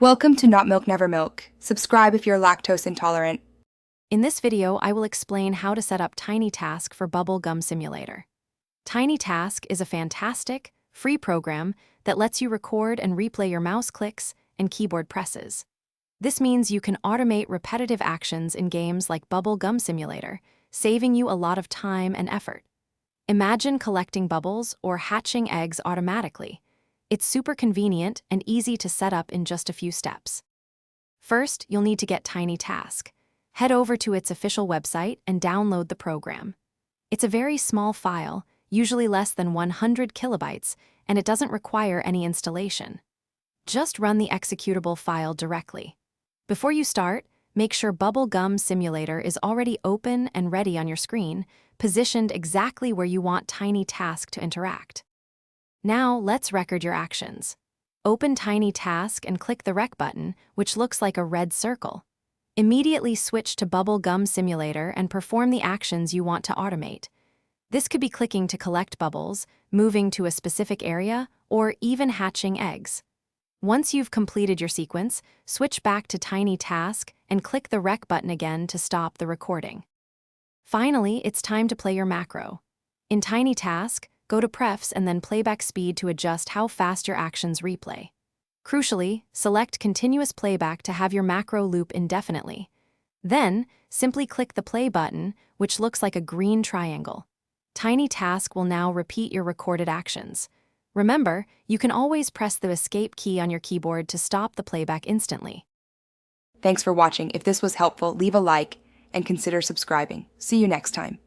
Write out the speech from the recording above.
Welcome to Not Milk Never Milk. Subscribe if you're lactose intolerant. In this video, I will explain how to set up TinyTask for Bubble Gum Simulator. TinyTask is a fantastic, free program that lets you record and replay your mouse clicks and keyboard presses. This means you can automate repetitive actions in games like Bubble Gum Simulator, saving you a lot of time and effort. Imagine collecting bubbles or hatching eggs automatically. It's super convenient and easy to set up in just a few steps. First, you'll need to get TinyTask. Head over to its official website and download the program. It's a very small file, usually less than 100 kilobytes, and it doesn't require any installation. Just run the executable file directly. Before you start, make sure Bubble Gum Simulator is already open and ready on your screen, positioned exactly where you want TinyTask to interact. Now, let's record your actions. Open TinyTask and click the Rec button, which looks like a red circle. Immediately switch to Bubble Gum Simulator and perform the actions you want to automate. This could be clicking to collect bubbles, moving to a specific area, or even hatching eggs. Once you've completed your sequence, switch back to TinyTask and click the Rec button again to stop the recording. Finally, it's time to play your macro. In TinyTask, go to Prefs and then Playback Speed to adjust how fast your actions replay. Crucially, select Continuous Playback to have your macro loop indefinitely. Then, simply click the Play button, which looks like a green triangle. TinyTask will now repeat your recorded actions. Remember, you can always press the Escape key on your keyboard to stop the playback instantly. Thanks for watching. If this was helpful, leave a like and consider subscribing. See you next time.